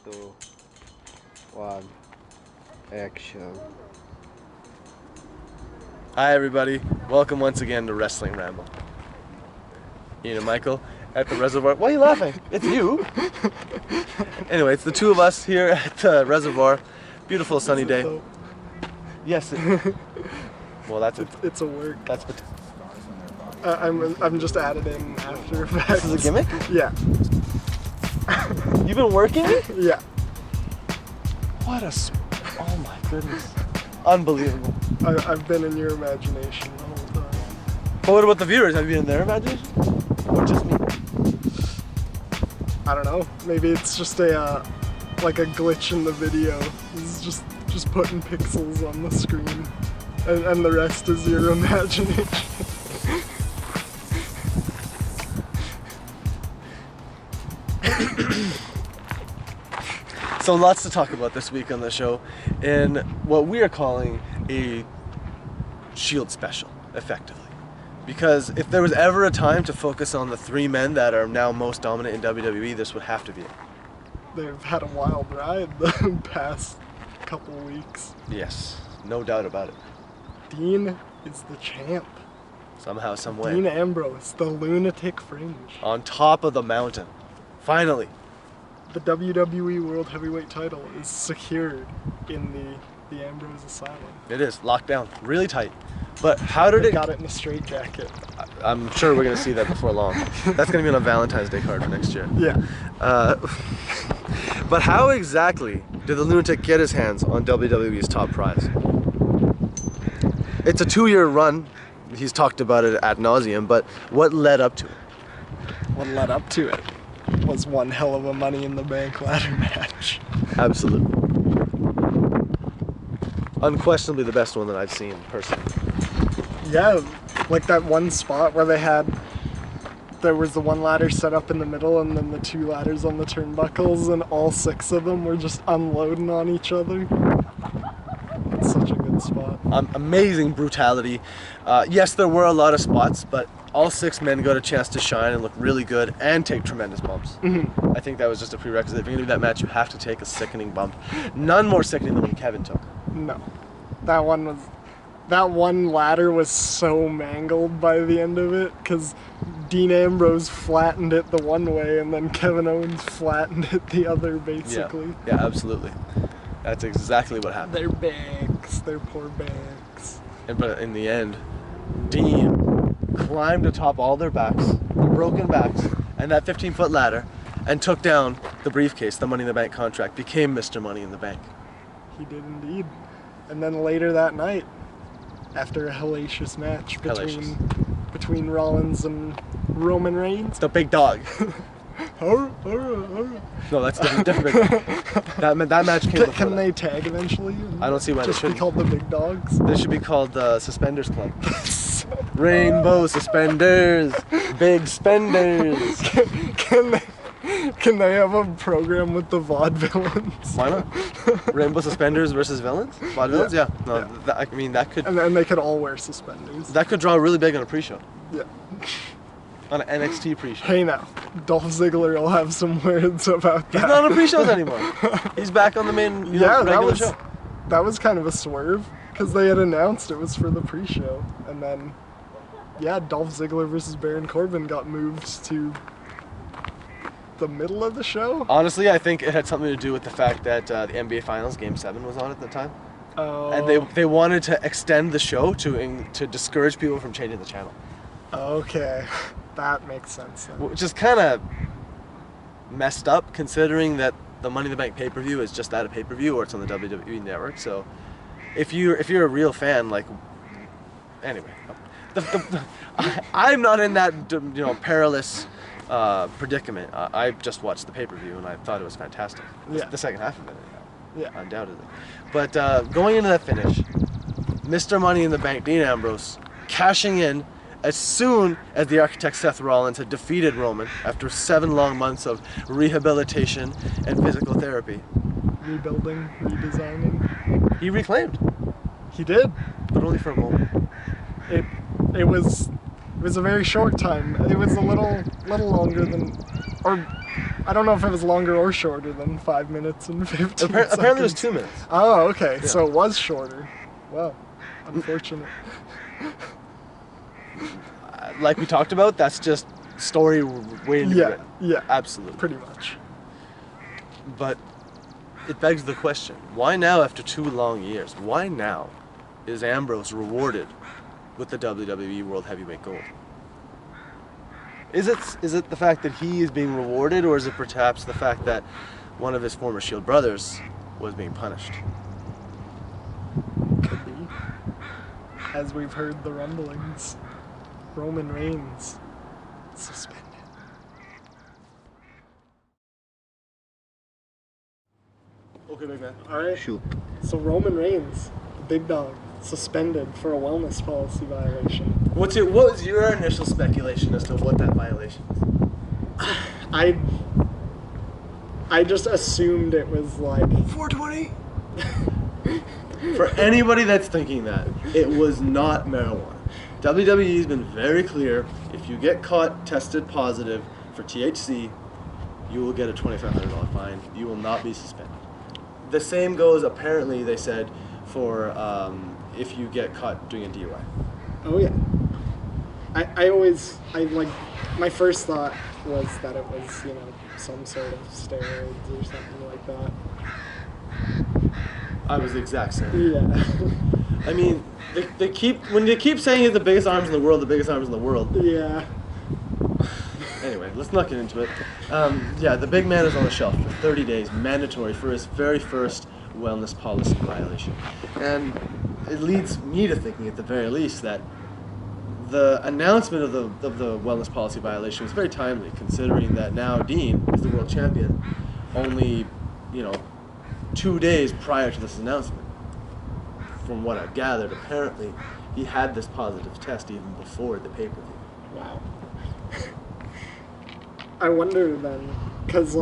two, one, action. Hi everybody, welcome once again to Wrestling Ramble. Ian and Michael at the reservoir. Why are you laughing? It's you! Anyway, it's the two of us here at the reservoir. Beautiful sunny day. Yes. Well, It's a work. That's I'm just added in After Effects. This is a gimmick? Yeah. You've been working it? Yeah. What a oh my goodness. Unbelievable. I've been in your imagination the whole time. But what about the viewers? Have you been in their imagination? Or just me? I don't know. Maybe it's just a like a glitch in the video. It's just putting pixels on the screen, and the rest is your imagination. So lots to talk about this week on the show in what we are calling a S.H.I.E.L.D. special, effectively. Because if there was ever a time to focus on the three men that are now most dominant in WWE, this would have to be it. They've had a wild ride the past couple weeks. Yes, no doubt about it. Dean is the champ. Somehow, some way. Dean Ambrose, the lunatic fringe. On top of the mountain. Finally. The WWE World Heavyweight title is secured in the Ambrose Asylum. It is, locked down, really tight. But how did They it... got it in a straitjacket. I'm sure we're going to see that before long. That's going to be on a Valentine's Day card for next year. Yeah. But how exactly did the lunatic get his hands on WWE's top prize? It's a 2-year run. He's talked about it ad nauseum, but what led up to it? What led up to it was one hell of a Money in the Bank ladder match. Absolutely. Unquestionably the best one that I've seen personally. Yeah, like that one spot where there was the one ladder set up in the middle and then the two ladders on the turnbuckles, and all 6 of them were just unloading on each other. It's such a good spot. Amazing brutality. Yes, there were a lot of spots, but all 6 men got a chance to shine and look really good and take tremendous bumps. Mm-hmm. I think that was just a prerequisite. If you're going to do that match, you have to take a sickening bump. None more sickening than when Kevin took. No. That one ladder was so mangled by the end of it, because Dean Ambrose flattened it the one way and then Kevin Owens flattened it the other, basically. Yeah, absolutely. That's exactly what happened. Their backs, their poor backs. But in the end, Dean climbed atop all their backs, their broken backs, and that 15-foot ladder, and took down the briefcase, the Money in the Bank contract, became Mr. Money in the Bank. He did indeed. And then later that night, after a hellacious match between Rollins and Roman Reigns. The big dog. No, that's different. That match came before Can that. they tag eventually? I don't see why they Just be shouldn't. called the Big Dogs? They should be called the Suspenders Club. Rainbow suspenders, big spenders. Can they have a program with the vaudevillains? Why not? Rainbow suspenders versus villains? Vaudevillains? Yeah. No, Yeah. I mean that could And they could all wear suspenders. that could draw really big on a pre-show, Yeah. on an NXT pre-show. Hey now, Dolph Ziggler will have some words about that. He's not on pre-shows anymore. He's back on the main regular show. That was kind of a swerve, because they had announced it was for the pre-show, and then, yeah, Dolph Ziggler versus Baron Corbin got moved to the middle of the show. Honestly, I think it had something to do with the fact that the NBA Finals Game 7 was on at the time. Oh. And they wanted to extend the show to discourage people from changing the channel. Okay, that makes sense then. Which is kind of messed up, considering that the Money in the Bank pay-per-view is just that, a pay-per-view, or it's on the WWE Network. So if you're a real fan, like, anyway, I'm not in that perilous predicament. I just watched the pay-per-view and I thought it was fantastic. Yeah. The second half of it, Yeah. undoubtedly. But going into that finish, Mr. Money in the Bank, Dean Ambrose, cashing in as soon as the architect Seth Rollins had defeated Roman after 7 long months of rehabilitation and physical therapy. Rebuilding, redesigning. He reclaimed, He did. but only for a moment. It was a very short time. It was a little longer than, or I don't know if it was longer or shorter than 5 minutes and 15 seconds. Apparently it was 2 minutes. Oh, okay. Yeah. So it was shorter. Well, unfortunate. Like we talked about, that's just story waiting to be Yeah, written. yeah. Absolutely. Pretty much. But it begs the question, why now after 2 long years? Why now is Ambrose rewarded with the WWE World Heavyweight Gold? Is it the fact that he is being rewarded, or is it perhaps the fact that one of his former S.H.I.E.L.D. brothers was being punished? Could be. As we've heard the rumblings, Roman Reigns suspended. Okay, big man. All right. Shoot. So Roman Reigns, the big dog, suspended for a wellness policy violation. What was your initial speculation as to what that violation is? I just assumed it was like 420? For anybody that's thinking that, it was not marijuana. WWE's been very clear, if you get caught tested positive for THC, you will get a $2,500 fine. You will not be suspended. The same goes, apparently, they said, for if you get caught doing a DUI. Oh yeah. My first thought was that it was, some sort of steroids or something like that. I was the exact same. Yeah. I mean, they keep saying he's the biggest arms in the world, Yeah. Anyway, let's not get into it. Yeah, the big man is on the shelf for 30 days, mandatory for his very first wellness policy violation. And it leads me to thinking, at the very least, that the announcement of the wellness policy violation was very timely, considering that now Dean is the world champion only, 2 days prior to this announcement. From what I've gathered, apparently, he had this positive test even before the pay-per-view. Wow. I wonder then, because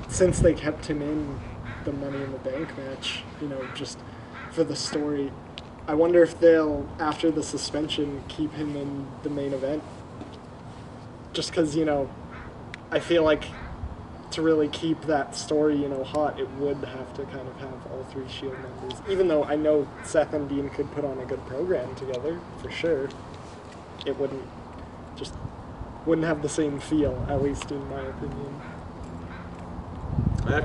since they kept him in the Money in the Bank match, just for the story, I wonder if they'll, after the suspension, keep him in the main event. Just because, I feel like to really keep that story, hot, it would have to kind of have all 3 S.H.I.E.L.D. members. Even though I know Seth and Dean could put on a good program together, for sure, it wouldn't have the same feel, at least in my opinion.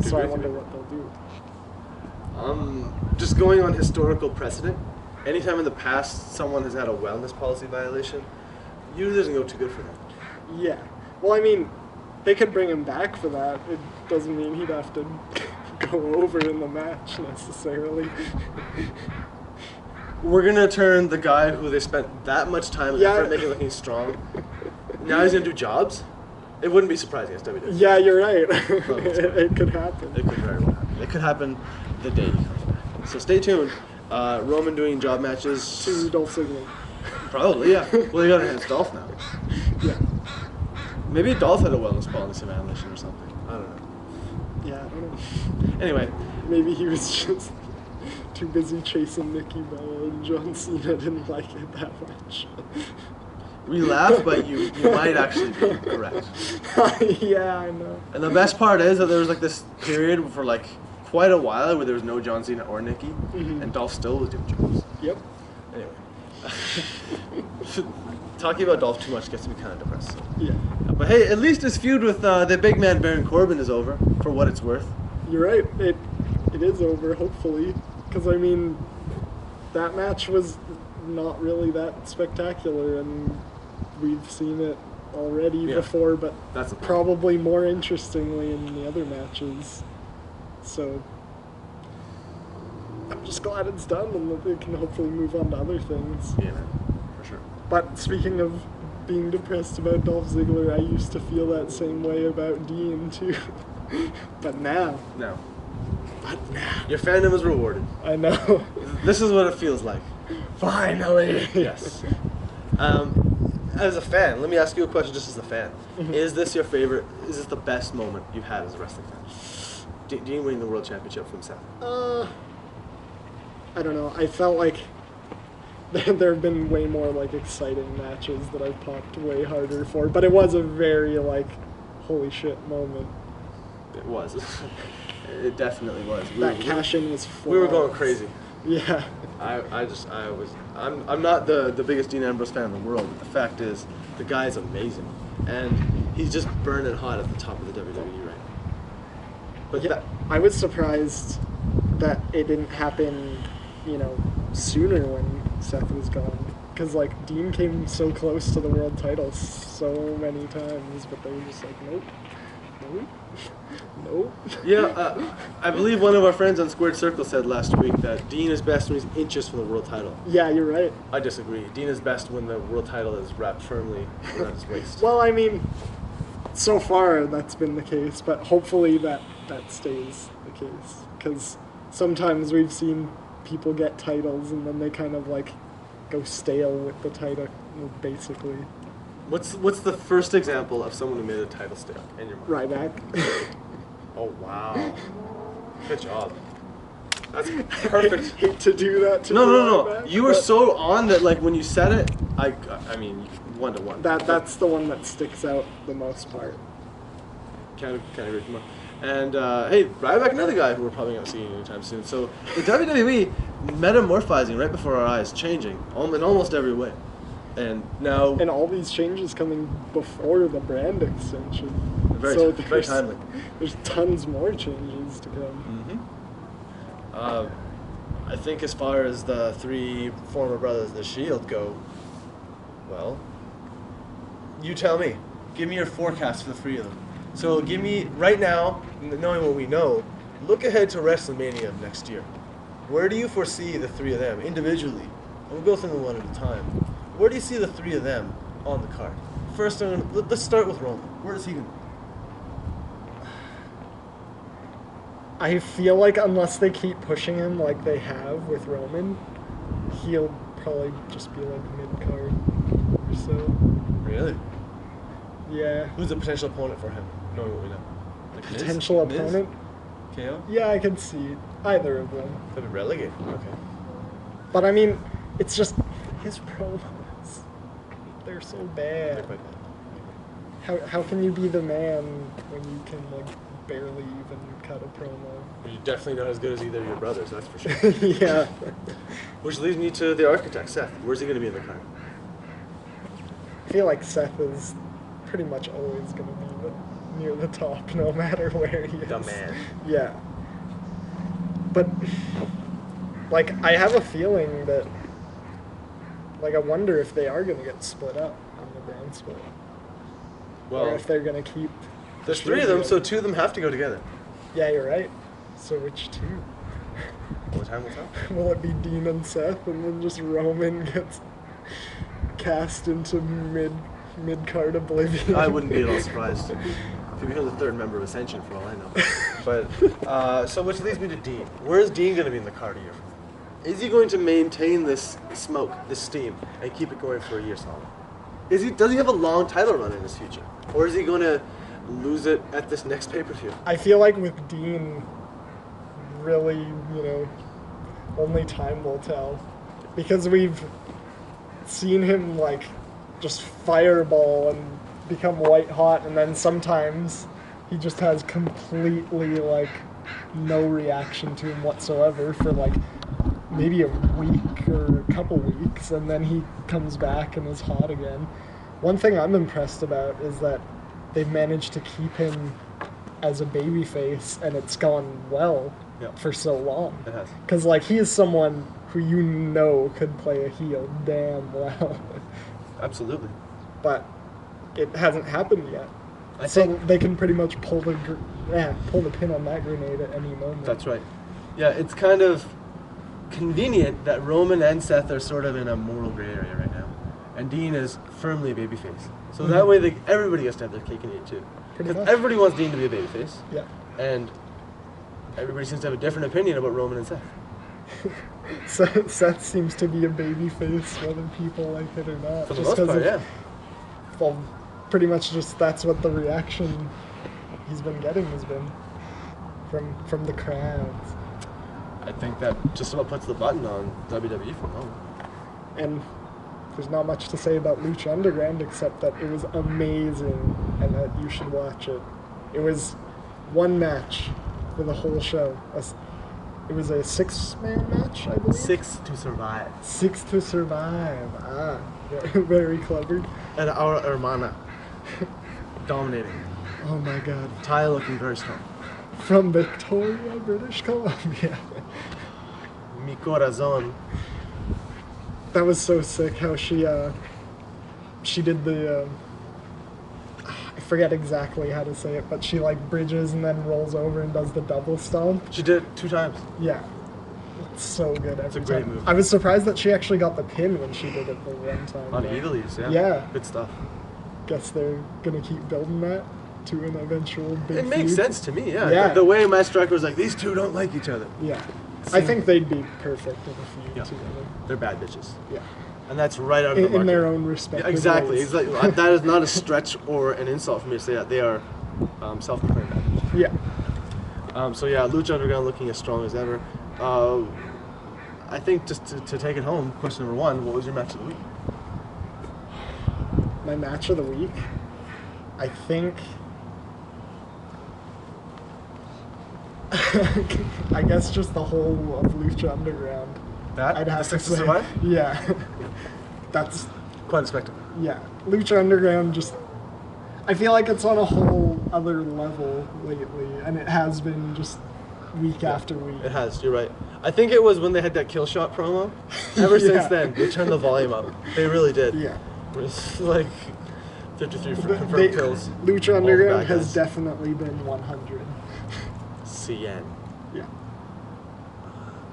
So I wonder what they'll do. Just going on historical precedent, anytime in the past someone has had a wellness policy violation, usually doesn't go too good for them. Yeah. Well, I mean, they could bring him back for that. It doesn't mean he'd have to go over in the match necessarily. We're gonna turn the guy who they spent that much time and effort making looking strong. Now he's gonna do jobs. It wouldn't be surprising. It's WWE. Yeah, you're right. It could happen. It could very well happen. It could happen the day he comes back. So stay tuned. Roman doing job matches. To Dolph Ziggler. Probably, yeah. Well, you got against Dolph now. Yeah. Maybe Dolph had a wellness policy violation or something. I don't know. Yeah, I don't know. Anyway. Maybe he was just too busy chasing Nikki Bella and John Cena didn't like it that much. We laugh, but you might actually be correct. Yeah, I know. And the best part is that there was this period for quite a while where there was no John Cena or Nikki, and Dolph still was doing jobs. Yep. Anyway. Talking about Dolph too much gets me kind of depressed. So. Yeah. But hey, at least his feud with the big man Baron Corbin is over, for what it's worth. You're right. It is over, hopefully. Because, I mean, that match was not really that spectacular, and we've seen it already before, but that's probably more interestingly in the other matches. So I'm just glad it's done and that they can hopefully move on to other things. Yeah, man. For sure. But speaking of being depressed about Dolph Ziggler, I used to feel that same way about Dean too. But now. No. But now. Your fandom is rewarded. I know. This is what it feels like. Finally. Yes. As a fan, let me ask you a question just as a fan. Is this your favorite, is this the best moment you've had as a wrestling fan? Dean winning the world championship from Seth? I don't know. I felt like there have been way more exciting matches that I've popped way harder for, but it was a very holy shit moment. It was. It definitely was. That cash-in was we were going flawless. crazy. Yeah. I'm not the biggest Dean Ambrose fan in the world, but the fact is, the guy is amazing. And he's just burning hot at the top of the WWE right now. But Yeah, I was surprised that it didn't happen, sooner when Seth was gone. Because, like, Dean came so close to the world title so many times, but they were just like, nope. yeah, I believe one of our friends on Squared Circle said last week that Dean is best when he's inches from the world title. Yeah, you're right. I disagree. Dean is best when the world title is wrapped firmly around his waist. Well, I mean, so far that's been the case, but hopefully that stays the case. Because sometimes we've seen people get titles and then they kind of like go stale with the title, basically. What's the first example of someone who made a title stale in your mind? Ryback. Oh wow, good job. That's perfect. Hate to do that to No. Ryback, You were but so on that, like, when you said it, I mean, 1-to-1. that's the one that sticks out the most part. Can't agree more. And hey, Ryback, another guy who we're probably not seeing anytime soon. So the WWE metamorphizing right before our eyes, changing in almost every way. And now, And all these changes coming before the brand extension. very timely. There's tons more changes to come. I think as far as the three former brothers of the Shield go, well, you tell me. Give me your forecast for the three of them. So give me, right now, knowing what we know, look ahead to WrestleMania of next year. Where do you foresee the three of them individually? And we'll go through them one at a time. Where do you see the three of them on the card? First, let's start with Roman. Where is he going to be? I feel like unless they keep pushing him like they have with Roman, he'll probably just be like mid-card or so. Really? Yeah. Who's the potential opponent for him, knowing what we know? Like Potential Miz? opponent? KO? Yeah, I can see either of them. They'll be relegated. Okay. But I mean, it's just his promos. They're so They're bad. quite bad. How can you be the man when you can like barely even cut a promo? You're definitely not as good as either of your brothers, that's for sure. Yeah. Which leads me to the architect, Seth. Where's he going to be in the card? I feel like Seth is pretty much always going to be near the top, no matter where he is. The man. Yeah. But, like, I have a feeling that, like, I wonder if they are going to get split up on the brand split. Well, Or if they're going to keep... there's three of them, so two of them have to go together. Yeah, you're right. So which two? What time will tell? Will it be Dean and Seth, and then just Roman gets cast into mid-card oblivion? I wouldn't be at all surprised if he becomes the third member of Ascension, for all I know. But, so which leads me to Dean. Where is Dean going to be in the card a year from now? Is he going to maintain this smoke, this steam, and keep it going for a year solid? Does he have a long title run in his future? Or is he going to lose it at this next pay-per-view? I feel like with Dean, really, only time will tell. Because we've seen him, like, just fireball and become white hot, and then sometimes he just has completely, like, no reaction to him whatsoever for, like, maybe a week or a couple weeks, and then he comes back and is hot again. One thing I'm impressed about is that they've managed to keep him as a babyface, and it's gone well for so long. It has. Because, like, he is someone who could play a heel damn well. Absolutely. But it hasn't happened yet. I So think they can pretty much pull the pin on that grenade at any moment. that's right. Yeah, it's kind of convenient that Roman and Seth are sort of in a moral gray area right now, and Dean is firmly a babyface. So that way, everybody has to have their cake and eat it too. Pretty Because much. everybody wants Dean to be a babyface, Yeah. and everybody seems to have a different opinion about Roman and Seth. Seth seems to be a babyface, whether people like it or not. For the just most 'cause part, yeah. Well, pretty much just that's what the reaction he's been getting has been from the crowds. I think that just about puts the button on WWE for a moment. And there's not much to say about Lucha Underground except that it was amazing and that you should watch it. It was one match for the whole show. It was a 6-man match, I believe. 6 to survive. 6 to survive. Very clever. And our hermana dominating. Oh my god. Ty looking very strong. From Victoria, British Columbia. Mi corazón. That was so sick how she did the I forget exactly how to say it, but she like bridges and then rolls over and does the double stomp. She did it 2 times. Yeah. It's so good every It's a great time. move. I was surprised that she actually got the pin when she did it the one time. On though. Evilise, yeah. Yeah. Good stuff. Guess they're gonna keep building that to an eventual big It makes feud. sense to me, yeah. Yeah. The way Matt Striker was like, these two don't like each other. Yeah. I think they'd be perfect in a feud Yeah. together. They're bad bitches. Yeah. And that's right out of the market. In their own respective Exactly. ways. Exactly. That is not a stretch or an insult for me to say that. They are self-proclaimed bad bitches. Yeah. So yeah, Lucha Underground looking as strong as ever. I think just to take it home, question number 1, what was your match of the week? My match of the week, I think. I guess just the whole of Lucha Underground. That? I'd the have to 6 to say. survive? Yeah. That's, Quite a spectacle. yeah. Lucha Underground just. I feel like it's on a whole other level lately, and it has been just week after week. It has, you're right. I think it was when they had that kill shot promo. Ever Yeah. since then, they turned the volume up. They really did. Yeah. It's like 53 They- confirmed kills. Lucha All the Underground bad has guys. definitely been 100. CN. Yeah.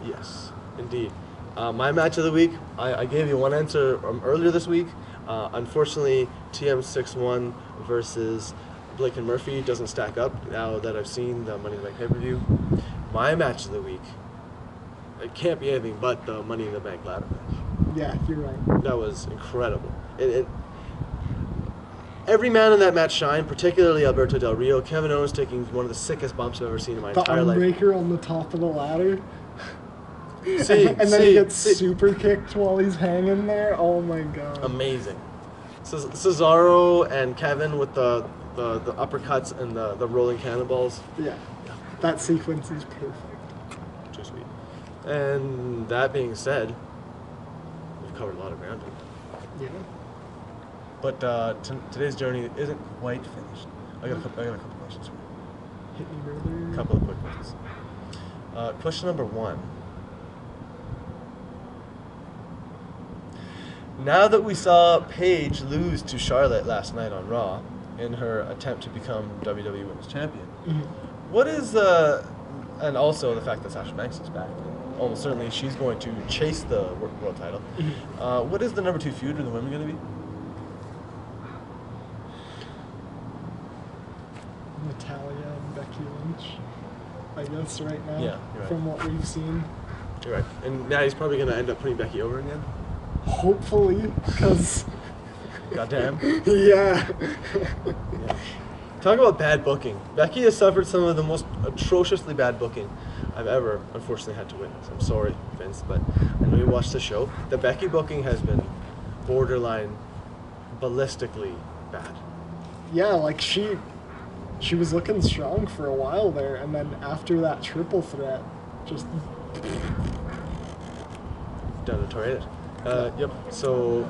Yes, indeed. My match of the week, I gave you one answer earlier this week. Unfortunately, TM61 versus Blake and Murphy doesn't stack up now that I've seen the Money in the Bank pay-per-view. My match of the week, it can't be anything but the Money in the Bank ladder match. Yeah, you're right. That was incredible. Every man in that match shined, particularly Alberto Del Rio. Kevin Owens taking one of the sickest bumps I've ever seen in my The entire life. Unbreaker on the top of the ladder. See, And then see, he gets see. super kicked while he's hanging there. Oh my god. Amazing. Cesaro and Kevin with the uppercuts and the rolling cannonballs. Yeah. That sequence is perfect. Too sweet. And that being said, we've covered a lot of ground. Yeah. But today's journey isn't quite finished. I got a couple questions for you. Hit me, brother. A couple of quick questions. Question number 1. Now that we saw Paige lose to Charlotte last night on Raw in her attempt to become WWE Women's Champion, what is and also the fact that Sasha Banks is back, almost certainly she's going to chase the world title. What is the number 2 feud with the women going to be? Natalia and Becky Lynch, I guess, right now. Yeah, you're right. From what we've seen. You're right. And Natty's probably going to end up putting Becky over again. Hopefully, because. Goddamn. Yeah. Yeah. Talk about bad booking. Becky has suffered some of the most atrociously bad booking I've ever, unfortunately, had to witness. I'm sorry, Vince, but I know you watched the show. The Becky booking has been borderline, ballistically bad. Yeah, like she was looking strong for a while there, and then after that triple threat, just. Denotoriated. Yep. So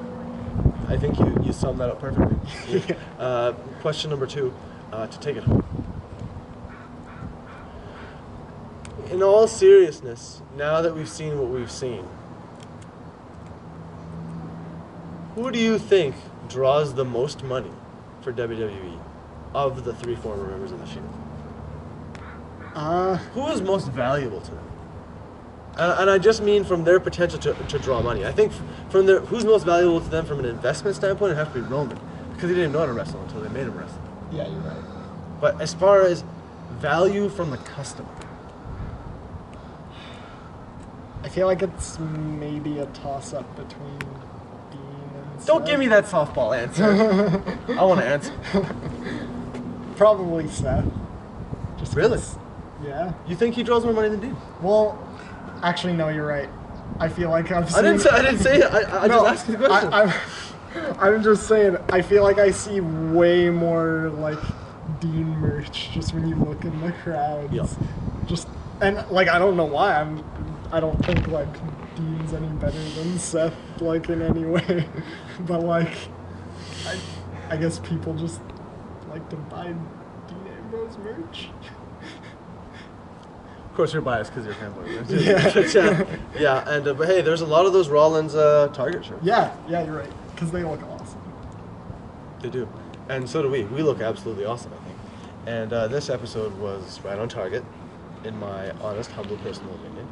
I think you summed that up perfectly. Yeah. Question number 2, to take it home. In all seriousness, now that we've seen what we've seen, who do you think draws the most money for WWE of the 3 former members of the Shield? Who is most valuable to them? And I just mean from their potential to draw money. I think from who's most valuable to them from an investment standpoint, it has to be Roman, because he didn't know how to wrestle until they made him wrestle. Yeah, you're right. But as far as value from the customer, I feel like it's maybe a toss-up between Dean and don't Seth. give me that softball answer. I want to answer. Probably Seth. Just Really? 'cause- Yeah. You think he draws more money than Dean? Well, actually, no, you're right. I feel like I've seen... I didn't say it. I No, just asked you the question. I'm just saying, I feel like I see way more like Dean merch just when you look in the crowds. Yeah. Just and like I don't know why I don't think like Dean's any better than Seth like in any way, but like I guess people just like to buy Dean Ambrose merch. Of course, you're biased because you're a fanboy. Yeah. Yeah, and but hey, there's a lot of those Rollins Target shirts. Yeah, you're right. Because they look awesome. They do, and so do we. We look absolutely awesome, I think. And this episode was right on target, in my honest, humble, personal opinion.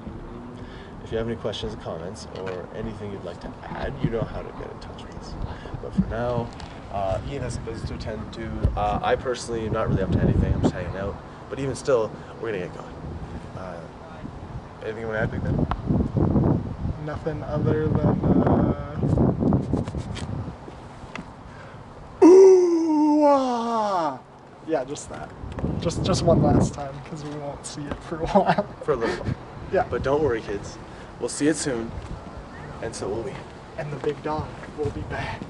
If you have any questions, comments, or anything you'd like to add, you know how to get in touch with us. But for now, Ian has some business to attend to. I personally am not really up to anything. I'm just hanging out. But even still, we're gonna get going. Anything you want to add, Big Ben? Nothing other than ooh, ah. Yeah, just that. Just one last time because we won't see it for a while. For a little while. Yeah. But don't worry, kids. We'll see it soon, and so will we. And the big dog will be back.